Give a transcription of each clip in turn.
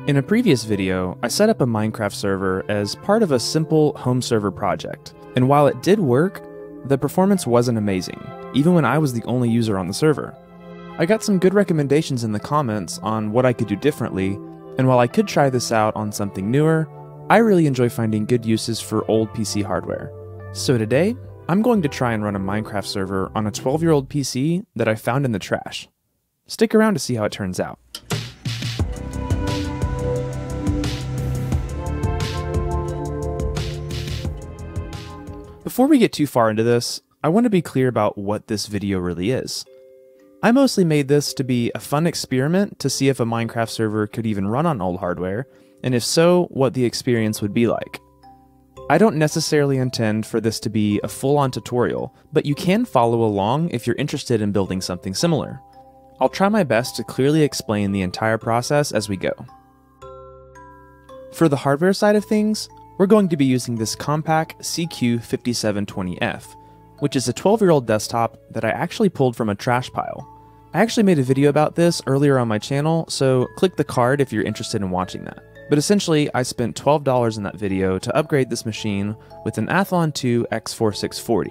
In a previous video, I set up a Minecraft server as part of a simple home server project, and while it did work, the performance wasn't amazing, even when I was the only user on the server. I got some good recommendations in the comments on what I could do differently, and while I could try this out on something newer, I really enjoy finding good uses for old PC hardware. So today, I'm going to try and run a Minecraft server on a 12-year-old PC that I found in the trash. Stick around to see how it turns out. Before we get too far into this, I want to be clear about what this video really is. I mostly made this to be a fun experiment to see if a Minecraft server could even run on old hardware, and if so, what the experience would be like. I don't necessarily intend for this to be a full-on tutorial, but you can follow along if you're interested in building something similar. I'll try my best to clearly explain the entire process as we go. For the hardware side of things, we're going to be using this Compaq CQ5720F, which is a 12-year-old desktop that I actually pulled from a trash pile. I actually made a video about this earlier on my channel, so click the card if you're interested in watching that. But essentially, I spent $12 in that video to upgrade this machine with an Athlon 2 X4640,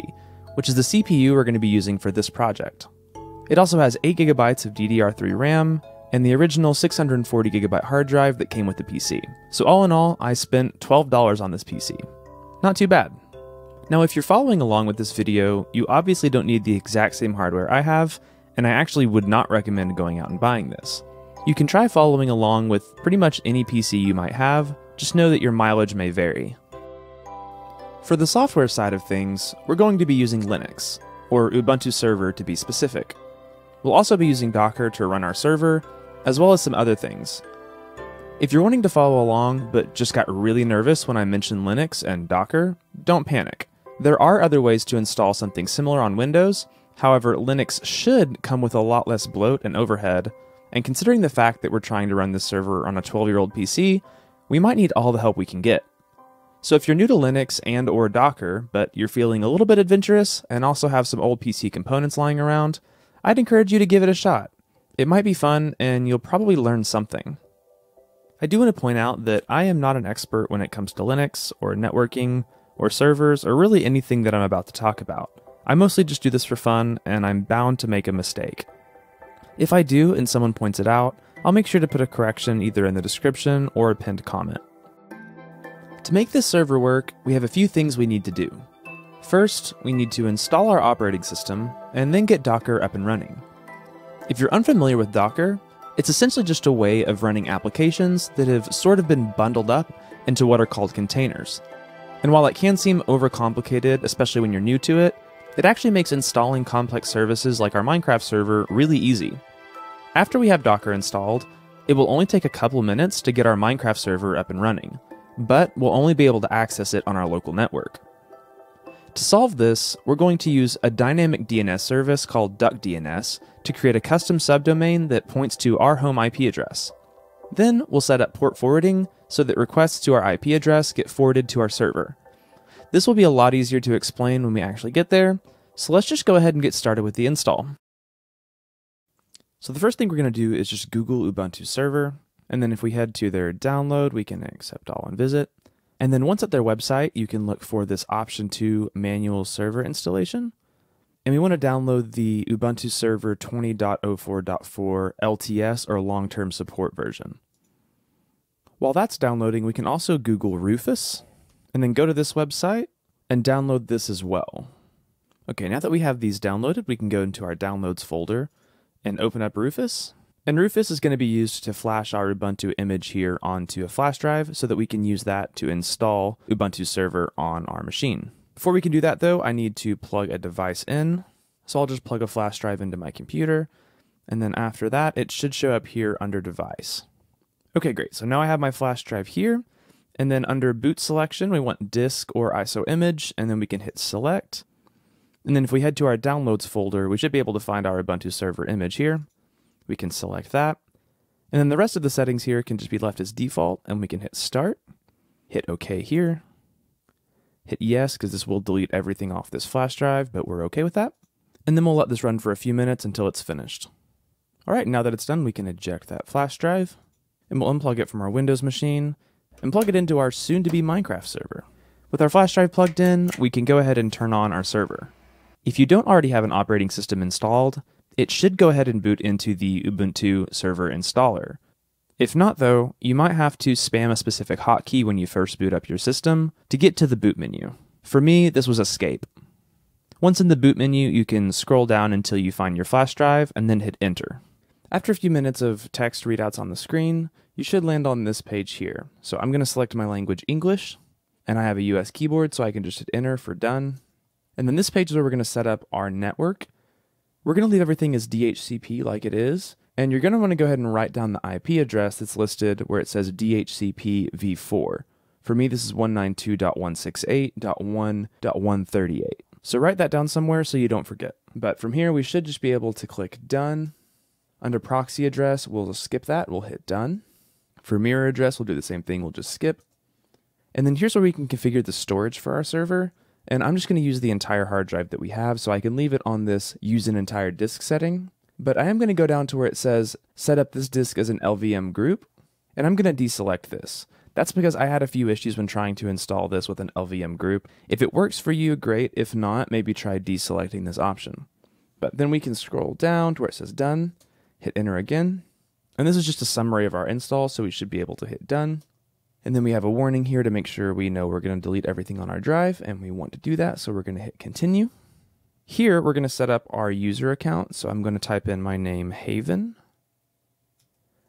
which is the CPU we're going to be using for this project. It also has 8GB of DDR3 RAM, and the original 640GB hard drive that came with the PC. So all in all, I spent $12 on this PC. Not too bad. Now if you're following along with this video, you obviously don't need the exact same hardware I have, and I actually would not recommend going out and buying this. You can try following along with pretty much any PC you might have, just know that your mileage may vary. For the software side of things, we're going to be using Linux, or Ubuntu Server to be specific. We'll also be using Docker to run our server, as well as some other things. If you're wanting to follow along but just got really nervous when I mentioned Linux and Docker, don't panic. There are other ways to install something similar on Windows, however Linux should come with a lot less bloat and overhead, and considering the fact that we're trying to run this server on a 12-year-old PC, we might need all the help we can get. So if you're new to Linux and or Docker, but you're feeling a little bit adventurous and also have some old PC components lying around, I'd encourage you to give it a shot. It might be fun, and you'll probably learn something. I do want to point out that I am not an expert when it comes to Linux, or networking, or servers, or really anything that I'm about to talk about. I mostly just do this for fun, and I'm bound to make a mistake. If I do, and someone points it out, I'll make sure to put a correction either in the description or a pinned comment. To make this server work, we have a few things we need to do. First, we need to install our operating system, and then get Docker up and running. If you're unfamiliar with Docker, it's essentially just a way of running applications that have sort of been bundled up into what are called containers. And while it can seem overcomplicated, especially when you're new to it, it actually makes installing complex services like our Minecraft server really easy. After we have Docker installed, it will only take a couple minutes to get our Minecraft server up and running, but we'll only be able to access it on our local network. To solve this, we're going to use a dynamic DNS service called DuckDNS to create a custom subdomain that points to our home IP address. Then we'll set up port forwarding so that requests to our IP address get forwarded to our server. This will be a lot easier to explain when we actually get there, so let's just go ahead and get started with the install. So the first thing we're going to do is just Google Ubuntu Server, and then if we head to their download, we can accept all and visit. And then once at their website, you can look for this option 2 manual server installation. And we want to download the Ubuntu Server 20.04.4 LTS or long-term support version. While that's downloading, we can also Google Rufus, and then go to this website and download this as well. Okay, now that we have these downloaded, we can go into our downloads folder and open up Rufus. And Rufus is going to be used to flash our Ubuntu image here onto a flash drive so that we can use that to install Ubuntu Server on our machine. Before we can do that though, I need to plug a device in. So I'll just plug a flash drive into my computer. And then after that, it should show up here under device. Okay, great. So now I have my flash drive here. And then under boot selection, we want disk or ISO image, and then we can hit select. And then if we head to our downloads folder, we should be able to find our Ubuntu Server image here. We can select that. And then the rest of the settings here can just be left as default, and we can hit start, hit OK here, hit yes, because this will delete everything off this flash drive, but we're okay with that. And then we'll let this run for a few minutes until it's finished. All right, now that it's done, we can eject that flash drive. and we'll unplug it from our Windows machine and plug it into our soon-to-be Minecraft server. With our flash drive plugged in, we can go ahead and turn on our server. If you don't already have an operating system installed, it should go ahead and boot into the Ubuntu server installer. If not though, you might have to spam a specific hotkey when you first boot up your system to get to the boot menu. For me, this was escape. Once in the boot menu, you can scroll down until you find your flash drive and then hit enter. After a few minutes of text readouts on the screen, you should land on this page here. So I'm going to select my language English, and I have a US keyboard, so I can just hit enter for done. And then this page is where we're going to set up our network. We're going to leave everything as DHCP like it is, and you're going to want to go ahead and write down the IP address that's listed where it says DHCP v4. For me, this is 192.168.1.138. So write that down somewhere so you don't forget. But from here, we should just be able to click done. Under proxy address, we'll skip that. We'll hit done. For mirror address, we'll do the same thing. We'll just skip. And then here's where we can configure the storage for our server. And I'm just going to use the entire hard drive that we have, so I can leave it on this use an entire disk setting. But I am going to go down to where it says set up this disk as an LVM group, and I'm going to deselect this. That's because I had a few issues when trying to install this with an LVM group. If it works for you, great. If not, maybe try deselecting this option. But then we can scroll down to where it says done, hit enter again. And this is just a summary of our install, so we should be able to hit done. And then we have a warning here to make sure we know we're going to delete everything on our drive, and we want to do that, so we're going to hit continue. Here, we're going to set up our user account, so I'm going to type in my name, Haven.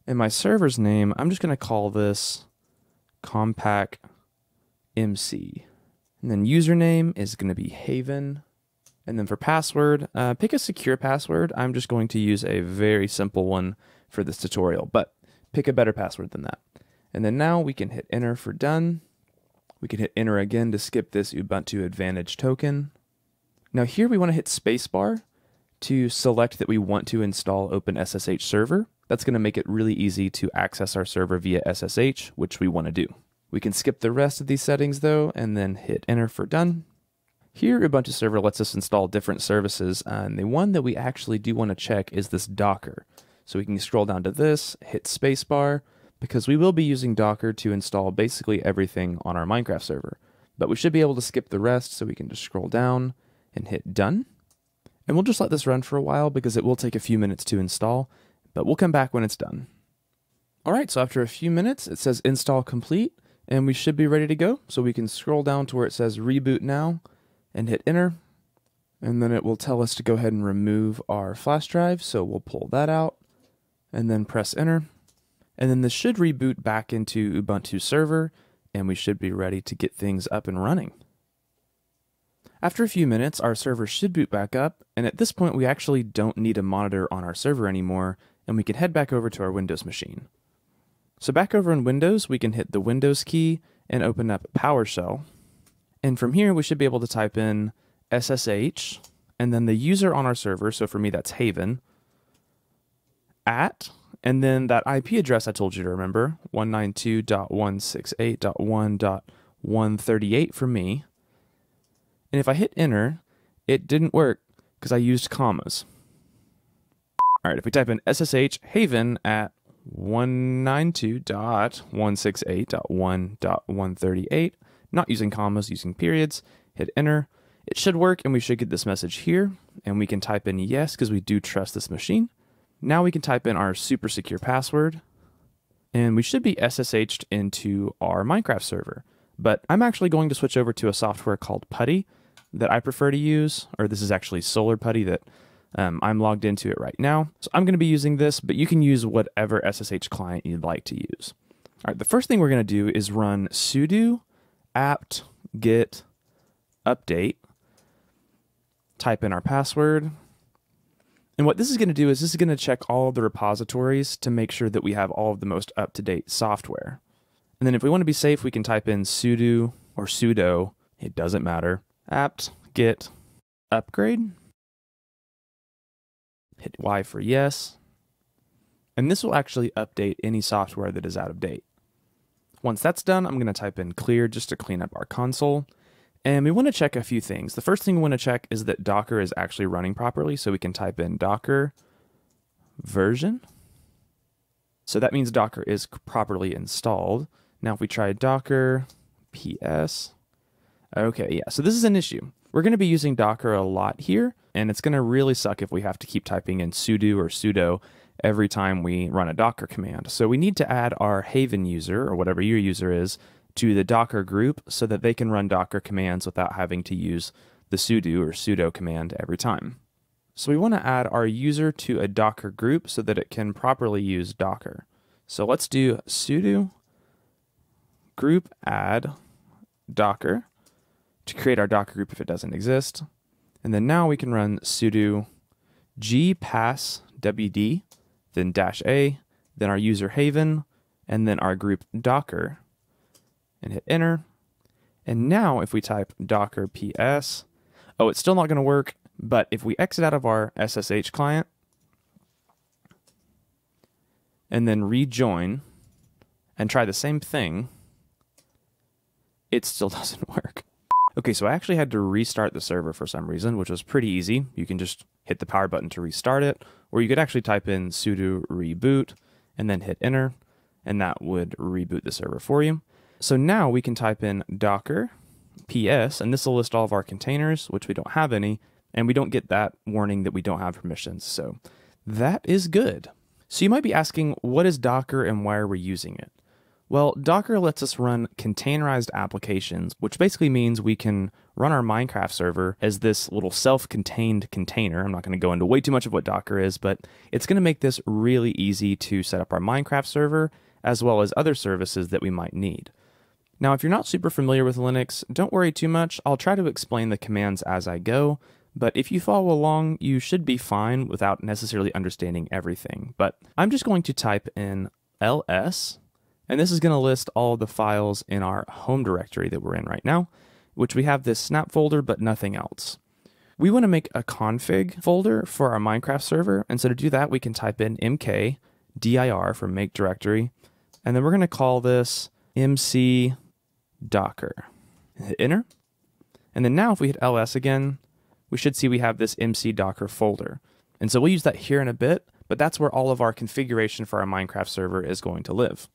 And my server's name, I'm just going to call this PaperMC. And then username is going to be Haven. And then for password, pick a secure password. I'm just going to use a very simple one for this tutorial, but pick a better password than that. And then now we can hit enter for done. We can hit enter again to skip this Ubuntu Advantage token. Now here we want to hit spacebar to select that we want to install OpenSSH server. That's going to make it really easy to access our server via SSH, which we want to do. We can skip the rest of these settings though, and then hit enter for done. Here, Ubuntu server lets us install different services, and the one that we actually do want to check is this Docker. So we can scroll down to this, hit spacebar, because we will be using Docker to install basically everything on our Minecraft server. But we should be able to skip the rest, so we can just scroll down and hit done. And we'll just let this run for a while because it will take a few minutes to install, but we'll come back when it's done. Alright, so after a few minutes, it says install complete, and we should be ready to go. So we can scroll down to where it says reboot now, and hit enter. And then it will tell us to go ahead and remove our flash drive, so we'll pull that out, and then press enter. And then this should reboot back into Ubuntu server, and we should be ready to get things up and running. After a few minutes, our server should boot back up, and at this point we actually don't need a monitor on our server anymore, and we can head back over to our Windows machine. So back over in Windows, we can hit the Windows key and open up PowerShell. And from here, we should be able to type in SSH, and then the user on our server, so for me that's Haven, and then that IP address I told you to remember, 192.168.1.138 for me. And if I hit enter, it didn't work because I used commas. All right, if we type in SSH Haven at 192.168.1.138, not using commas, using periods, hit enter, it should work, and we should get this message here, and we can type in yes because we do trust this machine. Now we can type in our super secure password, and we should be SSH'd into our Minecraft server. But I'm actually going to switch over to a software called Putty that I prefer to use, or this is actually Solar Putty that I'm logged into it right now. So I'm going to be using this, but you can use whatever SSH client you'd like to use. All right, the first thing we're going to do is run sudo apt get update, type in our password. And what this is going to do is this is going to check all of the repositories to make sure that we have all of the most up-to-date software. And then if we want to be safe, we can type in sudo or sudo, it doesn't matter, apt get upgrade. Hit Y for yes. And this will actually update any software that is out of date. Once that's done, I'm going to type in clear just to clean up our console. And we want to check a few things. The first thing we want to check is that Docker is actually running properly, so we can type in Docker version. So that means Docker is properly installed. Now if we try Docker ps, okay, yeah, so this is an issue. We're going to be using Docker a lot here, and it's going to really suck if we have to keep typing in sudo or sudo every time we run a Docker command. So we need to add our Haven user, or whatever your user is, to the Docker group so that they can run Docker commands without having to use the sudo or sudo command every time. So we want to add our user to a Docker group so that it can properly use Docker. So let's do sudo group add Docker to create our Docker group if it doesn't exist. And then now we can run sudo gpasswd, then -a, then our user Haven, and then our group Docker, and hit enter. And now if we type Docker ps, oh, it's still not going to work, but if we exit out of our SSH client and then rejoin and try the same thing, it still doesn't work. Okay, so I actually had to restart the server for some reason, which was pretty easy. You can just hit the power button to restart it, or you could actually type in sudo reboot and then hit enter, and that would reboot the server for you. So now we can type in Docker ps, and this will list all of our containers, which we don't have any, and we don't get that warning that we don't have permissions. So that is good. So you might be asking, what is Docker and why are we using it? Well, Docker lets us run containerized applications, which basically means we can run our Minecraft server as this little self-contained container. I'm not going to go into way too much of what Docker is, but it's going to make this really easy to set up our Minecraft server, as well as other services that we might need. Now, if you're not super familiar with Linux, don't worry too much. I'll try to explain the commands as I go, but if you follow along, you should be fine without necessarily understanding everything. But I'm just going to type in ls, and this is going to list all of the files in our home directory that we're in right now, which we have this snap folder, but nothing else. We want to make a config folder for our Minecraft server, and so to do that, we can type in mkdir for make directory, and then we're going to call this mc docker. Hit enter. And then now if we hit ls again, we should see we have this mc docker folder. And so we'll use that here in a bit, but that's where all of our configuration for our Minecraft server is going to live.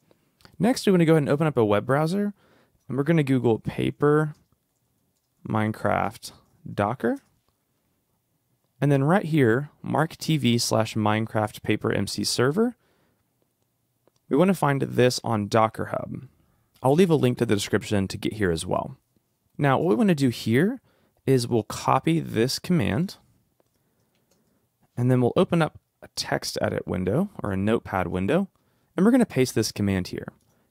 Next, we're going to go ahead and open up a web browser, and we're going to Google paper Minecraft Docker. And then right here, marktv/Minecraft PaperMC Server. We want to find this on Docker Hub. I'll leave a link to the description to get here as well. Now, what we want to do here is we'll copy this command, and then we'll open up a text edit window or a notepad window, and we're going to paste this command here.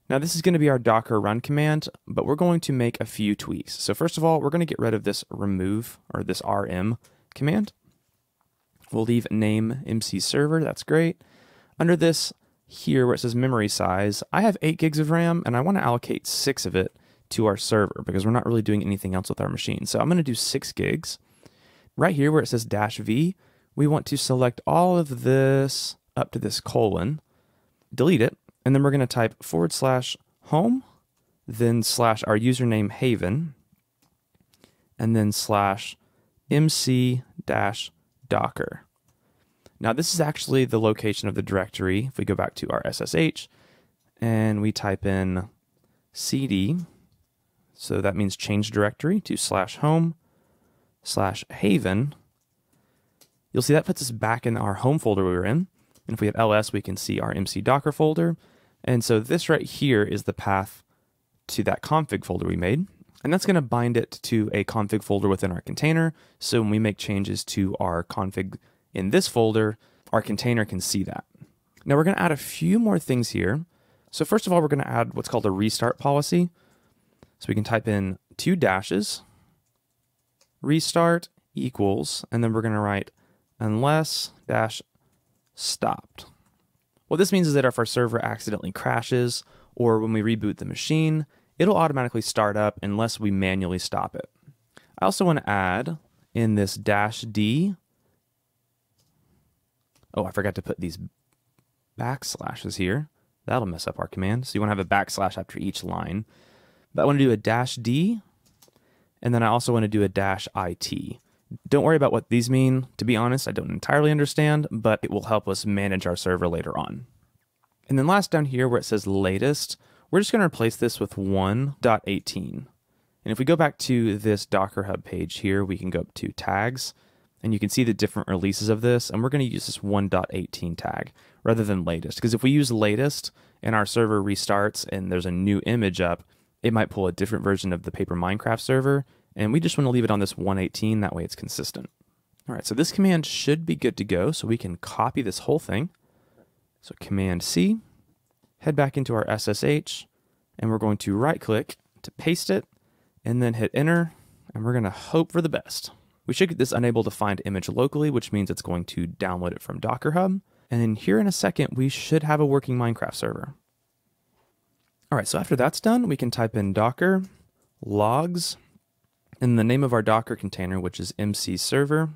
Now, this is going to be our Docker run command, but we're going to make a few tweaks. So first of all, we're going to get rid of this remove or this rm command. We'll leave name MC server. That's great. Under this here where it says memory size, I have 8 gigs of RAM and I want to allocate 6 of it to our server because we're not really doing anything else with our machine. So I'm going to do 6 gigs. Right here where it says -v, we want to select all of this up to this colon, delete it, and then we're going to type /home, then / our username Haven, and then /mc-docker. Now this is actually the location of the directory. If we go back to our SSH and we type in cd, so that means change directory to /home/haven, you'll see that puts us back in our home folder we were in. And if we hit ls, we can see our MC Docker folder. And so this right here is the path to that config folder we made. And that's going to bind it to a config folder within our container. So when we make changes to our config in this folder, our container can see that. Now we're going to add a few more things here. So first of all, we're going to add what's called a restart policy. So we can type in 2 dashes, restart equals, and then we're going to write unless -stopped. What this means is that if our server accidentally crashes or when we reboot the machine, it'll automatically start up unless we manually stop it. I also want to add in this -d. Oh, I forgot to put these backslashes here. That'll mess up our command. So you want to have a backslash after each line. But I want to do a -d, and then I also want to do a -it. Don't worry about what these mean. To be honest, I don't entirely understand, but it will help us manage our server later on. And then last down here where it says latest, we're just going to replace this with 1.18. And if we go back to this Docker Hub page here, we can go up to tags, and you can see the different releases of this, and we're going to use this 1.18 tag rather than latest, because if we use latest and our server restarts and there's a new image up, it might pull a different version of the Paper Minecraft server, and we just want to leave it on this 1.18, that way it's consistent. All right, so this command should be good to go, so we can copy this whole thing. So Command C, head back into our SSH, and we're going to right click to paste it, and then hit enter, and we're going to hope for the best. We should get this unable to find image locally, which means it's going to download it from Docker Hub. And then here in a second, we should have a working Minecraft server. All right, so after that's done, we can type in docker logs and the name of our Docker container, which is MC Server.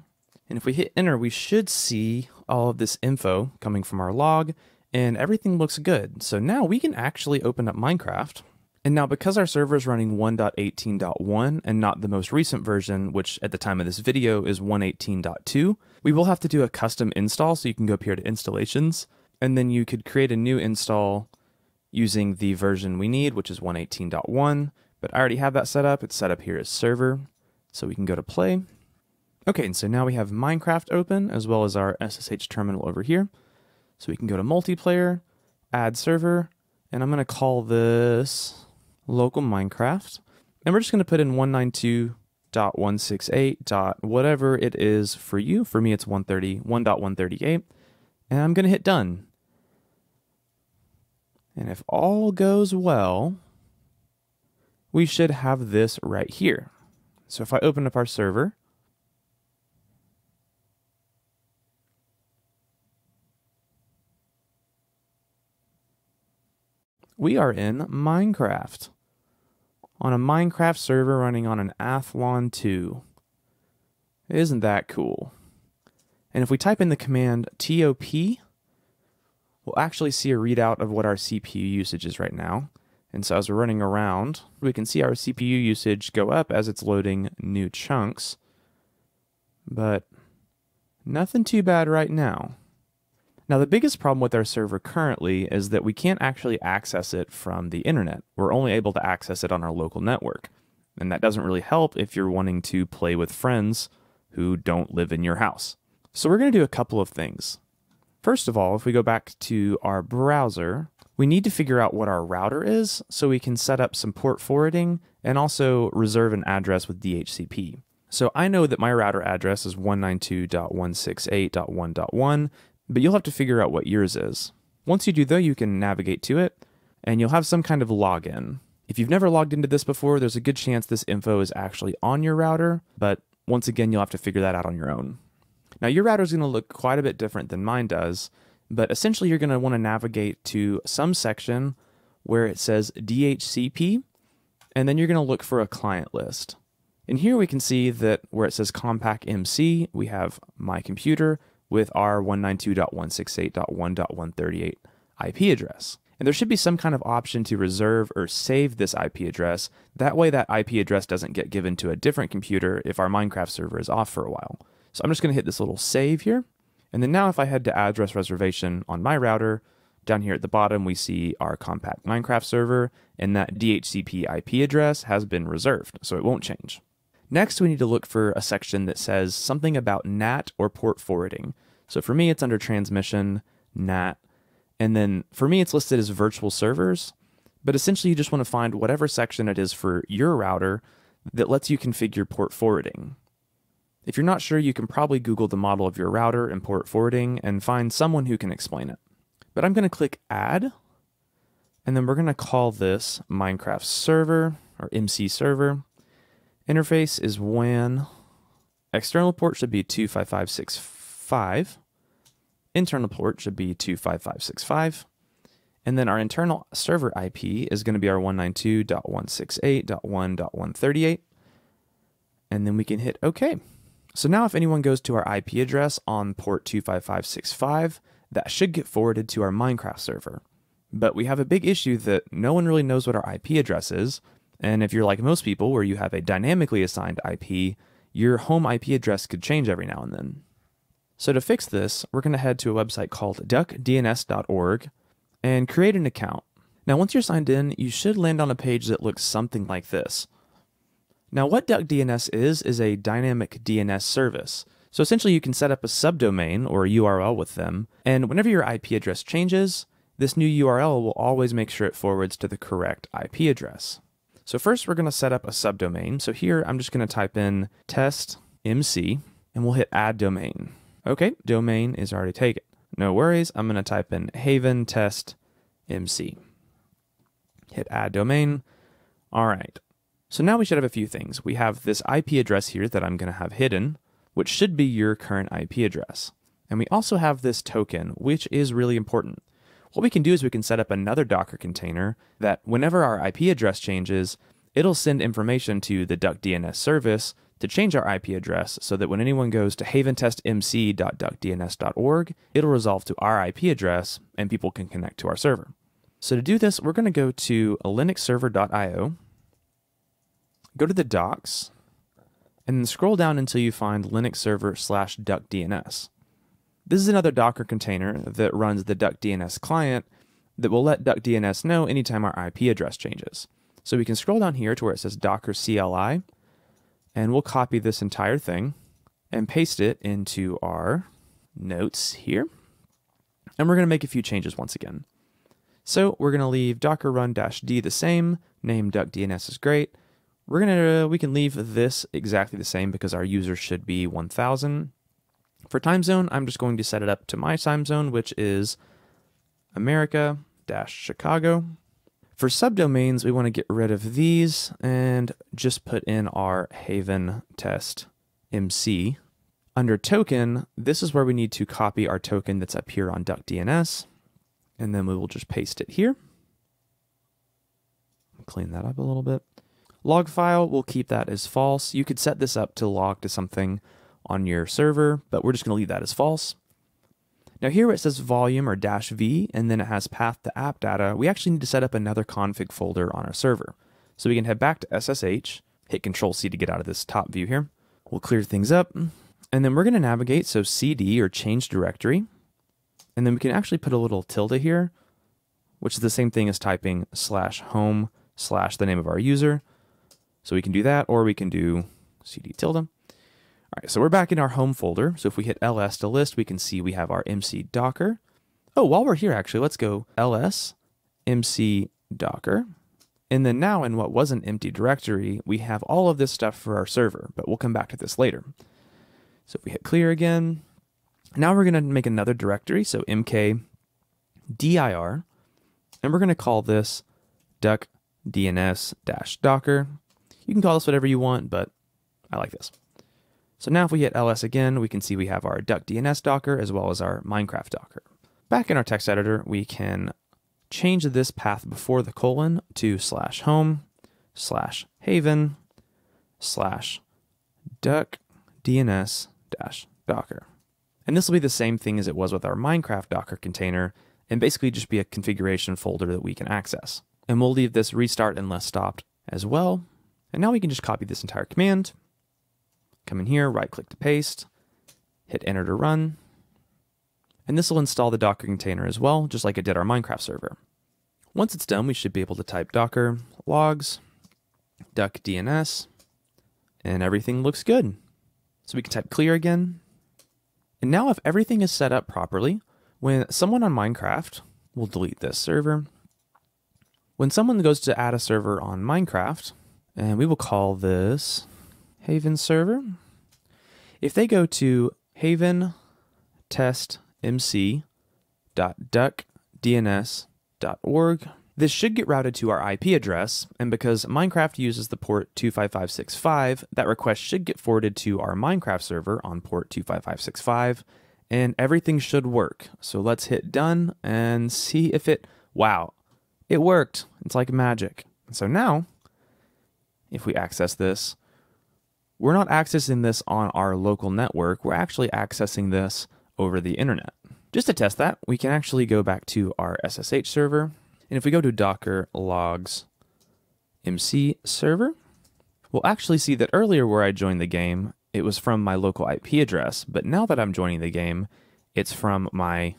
And if we hit enter, we should see all of this info coming from our log, and everything looks good. So now we can actually open up Minecraft. And now because our server is running 1.18.1 and not the most recent version, which at the time of this video is 1.18.2, we will have to do a custom install. So you can go up here to installations, and then you could create a new install using the version we need, which is 1.18.1, but I already have that set up. It's set up here as server, so we can go to play. Okay, and so now we have Minecraft open as well as our SSH terminal over here. So we can go to multiplayer, add server, and I'm going to call this local Minecraft, and we're just going to put in 192.168. Whatever it is for you. For me, it's 1.138, and I'm going to hit done. And if all goes well, we should have this right here. So if I open up our server, we are in Minecraft on a Minecraft server running on an Athlon 2. Isn't that cool? And if we type in the command top, we'll actually see a readout of what our CPU usage is right now. And so as we're running around, we can see our CPU usage go up as it's loading new chunks. But nothing too bad right now. Now, the biggest problem with our server currently is that we can't actually access it from the internet. We're only able to access it on our local network. And that doesn't really help if you're wanting to play with friends who don't live in your house. So we're going to do a couple of things. First of all, if we go back to our browser, we need to figure out what our router is so we can set up some port forwarding and also reserve an address with DHCP. So I know that my router address is 192.168.1.1, but you'll have to figure out what yours is. Once you do though, you can navigate to it, and you'll have some kind of login. If you've never logged into this before, there's a good chance this info is actually on your router, but once again, you'll have to figure that out on your own. Now, your router is going to look quite a bit different than mine does, but essentially you're going to want to navigate to some section where it says DHCP, and then you're going to look for a client list. And here we can see that where it says PaperMC, we have my computer with our 192.168.1.138 IP address. And there should be some kind of option to reserve or save this IP address. That way that IP address doesn't get given to a different computer if our Minecraft server is off for a while. So I'm just going to hit this little save here. And then now if I head to address reservation on my router, down here at the bottom we see our compact Minecraft server, and that DHCP IP address has been reserved, so it won't change. Next, we need to look for a section that says something about NAT or port forwarding. So for me, it's under transmission, NAT, and then for me, it's listed as virtual servers, but essentially you just want to find whatever section it is for your router that lets you configure port forwarding. If you're not sure, you can probably Google the model of your router and port forwarding and find someone who can explain it. But I'm going to click Add, and then we're going to call this Minecraft Server, or MC Server. Interface is WAN. External port should be 25565. Internal port should be 25565. And then our internal server IP is going to be our 192.168.1.138. And then we can hit OK. So now if anyone goes to our IP address on port 25565, that should get forwarded to our Minecraft server. But we have a big issue that no one really knows what our IP address is. And if you're like most people where you have a dynamically assigned IP, your home IP address could change every now and then. So to fix this, we're going to head to a website called duckdns.org, and create an account. Now, once you're signed in, you should land on a page that looks something like this. Now, what DuckDNS is a dynamic DNS service. So essentially, you can set up a subdomain or a URL with them, and whenever your IP address changes, this new URL will always make sure it forwards to the correct IP address. So first, we're going to set up a subdomain. So here, I'm just going to type in testmc, and we'll hit add domain. Okay, domain is already taken. No worries, I'm going to type in haven test MC. Hit add domain. All right. So now we should have a few things. We have this IP address here that I'm going to have hidden, which should be your current IP address. And we also have this token, which is really important. What we can do is we can set up another Docker container that whenever our IP address changes, it'll send information to the DuckDNS service to change our IP address so that when anyone goes to haventestmc.duckdns.org, it'll resolve to our IP address and people can connect to our server. So to do this, we're going to go to linuxserver.io, go to the docs, and then scroll down until you find linuxserver/duckdns. This is another Docker container that runs the DuckDNS client that will let DuckDNS know anytime our IP address changes. So we can scroll down here to where it says Docker CLI, and we'll copy this entire thing and paste it into our notes here. And we're going to make a few changes once again. So we're going to leave docker run-d the same, name DuckDNS is great. We can leave this exactly the same because our user should be 1000. For time zone, I'm just going to set it up to my time zone, which is America-Chicago. For subdomains, we want to get rid of these and just put in our haven test MC. Under token, this is where we need to copy our token that's up here on DuckDNS, and then we will just paste it here. Clean that up a little bit. Log file, we'll keep that as false. You could set this up to log to something on your server, but we're just going to leave that as false. Now here where it says volume or -v, and then it has path to app data, we actually need to set up another config folder on our server. So we can head back to SSH, hit Control-C to get out of this top view here. We'll clear things up, and then we're going to navigate, so CD or change directory, and then we can actually put a little tilde here, which is the same thing as typing /home/ the name of our user. So we can do that, or we can do CD tilde. All right, so we're back in our home folder. So if we hit ls to list, we can see we have our MC Docker. Oh, while we're here, actually, let's go ls MC Docker. And then now in what was an empty directory, we have all of this stuff for our server, but we'll come back to this later. So if we hit clear again, now we're going to make another directory. So mkdir, and we're going to call this duckdns-docker. You can call this whatever you want, but I like this. So now if we hit ls again, we can see we have our DuckDNS Docker as well as our Minecraft Docker. Back in our text editor, we can change this path before the colon to /home/haven/duckdns-docker. And this will be the same thing as it was with our Minecraft Docker container, and basically just be a configuration folder that we can access. And we'll leave this restart unless stopped as well. And now we can just copy this entire command, come in here, right click to paste, hit enter to run, and this will install the Docker container as well, just like it did our Minecraft server. Once it's done, we should be able to type docker logs duckdns, and everything looks good. So we can type clear again. And now if everything is set up properly, when someone on Minecraft, we'll delete this server. When someone goes to add a server on Minecraft, and we will call this Haven server. If they go to haventestmc.duckdns.org, this should get routed to our IP address, and because Minecraft uses the port 25565, that request should get forwarded to our Minecraft server on port 25565, and everything should work. So let's hit done and see if wow, it worked. It's like magic. So now, if we access this, we're not accessing this on our local network, we're actually accessing this over the internet. Just to test that, we can actually go back to our SSH server, and if we go to docker logs MC server, we'll actually see that earlier where I joined the game, it was from my local IP address, but now that I'm joining the game, it's from my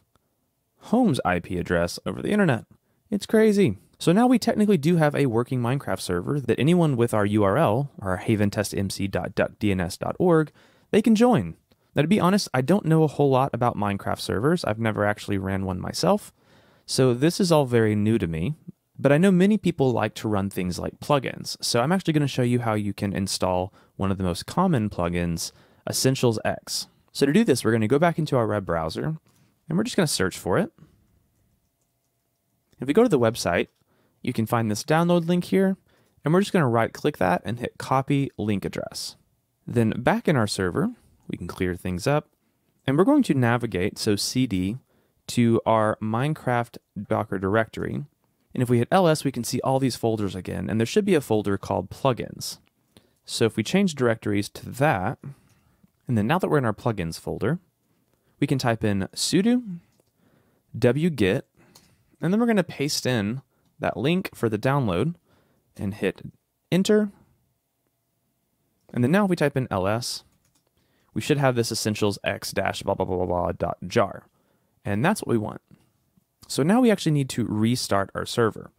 home's IP address over the internet. It's crazy. So now we technically do have a working Minecraft server that anyone with our URL, our haventestmc.duckdns.org, they can join. Now, to be honest, I don't know a whole lot about Minecraft servers. I've never actually ran one myself, so this is all very new to me. But I know many people like to run things like plugins, so I'm actually going to show you how you can install one of the most common plugins, EssentialsX. So to do this, we're going to go back into our web browser, and we're just going to search for it. If we go to the website, you can find this download link here, and we're just going to right-click that and hit Copy Link Address. Then back in our server, we can clear things up, and we're going to navigate, so CD, to our Minecraft Docker directory. And if we hit LS, we can see all these folders again, and there should be a folder called Plugins. So if we change directories to that, and then now that we're in our Plugins folder, we can type in sudo wget, and then we're going to paste in that link for the download and hit Enter. And then now if we type in ls, we should have this essentialsx dash blah blah blah blah blah .jar. And that's what we want. So now we actually need to restart our server.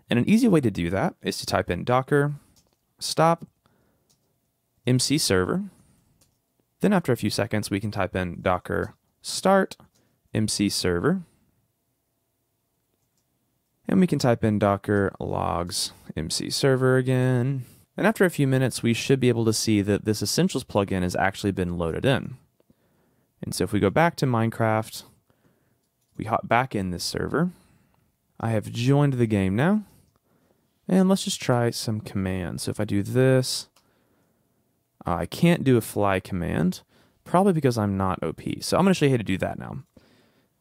And an easy way to do that is to type in docker stop MC server. Then after a few seconds, we can type in docker start MC server. And we can type in docker logs MC server again. And after a few minutes, we should be able to see that this Essentials plugin has actually been loaded in. And so if we go back to Minecraft, we hop back in this server. I have joined the game now. And let's just try some commands. So if I do this, I can't do a fly command, probably because I'm not OP. So I'm going to show you how to do that now.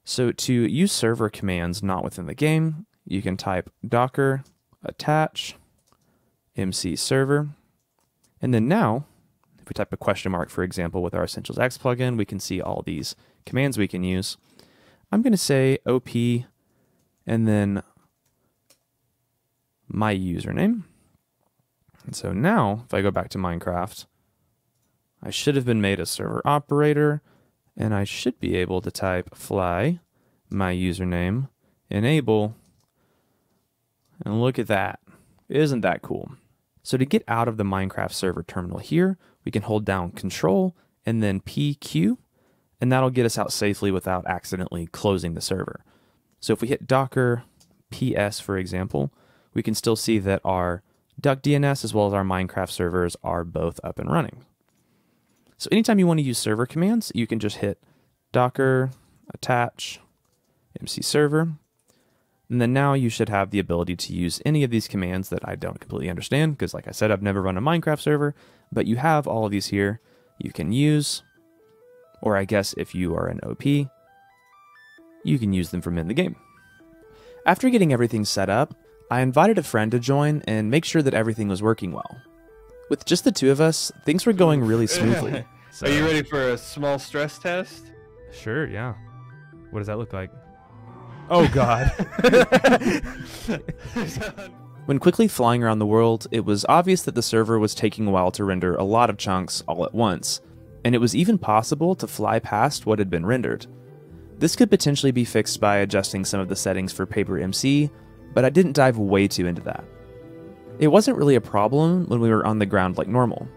So to use server commands not within the game, you can type docker attach MC server. And then now, if we type a question mark, for example, with our EssentialsX plugin, we can see all these commands we can use. I'm going to say OP and then my username. And so now, if I go back to Minecraft, I should have been made a server operator, and I should be able to type fly my username enable, and look at that. Isn't that cool? So to get out of the Minecraft server terminal here, we can hold down Control and then PQ, and that'll get us out safely without accidentally closing the server. So if we hit docker PS, for example, we can still see that our DuckDNS as well as our Minecraft servers are both up and running. So anytime you want to use server commands, you can just hit docker attach MC server, and then now you should have the ability to use any of these commands that I don't completely understand, because like I said, I've never run a Minecraft server, but you have all of these here you can use, or I guess if you are an OP, you can use them from in the game. After getting everything set up, I invited a friend to join and make sure that everything was working well. With just the two of us, things were going really smoothly. So. Are you ready for a small stress test? Sure, yeah. What does that look like? Oh god. When quickly flying around the world, it was obvious that the server was taking a while to render a lot of chunks all at once, and it was even possible to fly past what had been rendered. This could potentially be fixed by adjusting some of the settings for PaperMC, but I didn't dive way too into that. It wasn't really a problem when we were on the ground like normal.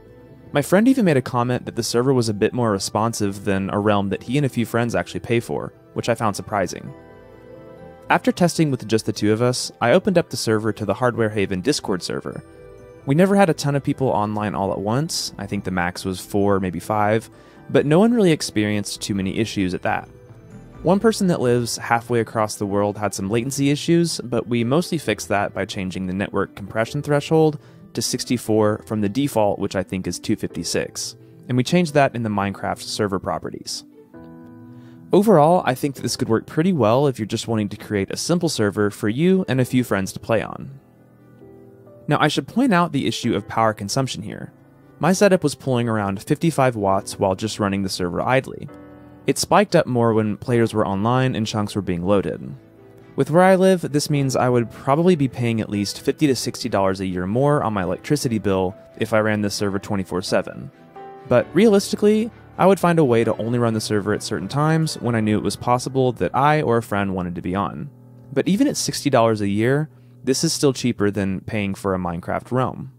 My friend even made a comment that the server was a bit more responsive than a realm that he and a few friends actually pay for, which I found surprising. After testing with just the two of us, I opened up the server to the Hardware Haven Discord server. We never had a ton of people online all at once. I think the max was 4, maybe 5, but no one really experienced too many issues at that. One person that lives halfway across the world had some latency issues, but we mostly fixed that by changing the network compression threshold to 64 from the default, which I think is 256. And we changed that in the Minecraft server properties. Overall, I think that this could work pretty well if you're just wanting to create a simple server for you and a few friends to play on. Now, I should point out the issue of power consumption here. My setup was pulling around 55 watts while just running the server idly. It spiked up more when players were online and chunks were being loaded. With where I live, this means I would probably be paying at least $50 to $60 a year more on my electricity bill if I ran this server 24/7. But realistically, I would find a way to only run the server at certain times when I knew it was possible that I or a friend wanted to be on. But even at $60 a year, this is still cheaper than paying for a Minecraft roam.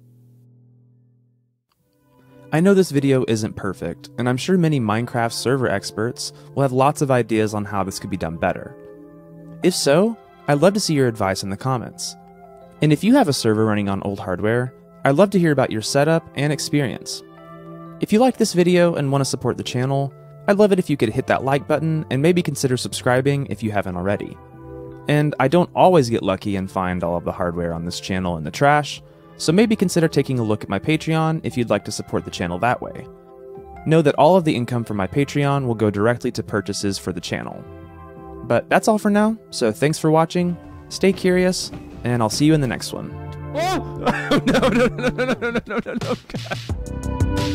I know this video isn't perfect, and I'm sure many Minecraft server experts will have lots of ideas on how this could be done better. If so, I'd love to see your advice in the comments. And if you have a server running on old hardware, I'd love to hear about your setup and experience. If you liked this video and want to support the channel, I'd love it if you could hit that like button and maybe consider subscribing if you haven't already. And I don't always get lucky and find all of the hardware on this channel in the trash, so maybe consider taking a look at my Patreon if you'd like to support the channel that way. Know that all of the income from my Patreon will go directly to purchases for the channel. But that's all for now, so thanks for watching, stay curious, and I'll see you in the next one. Oh! No,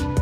God.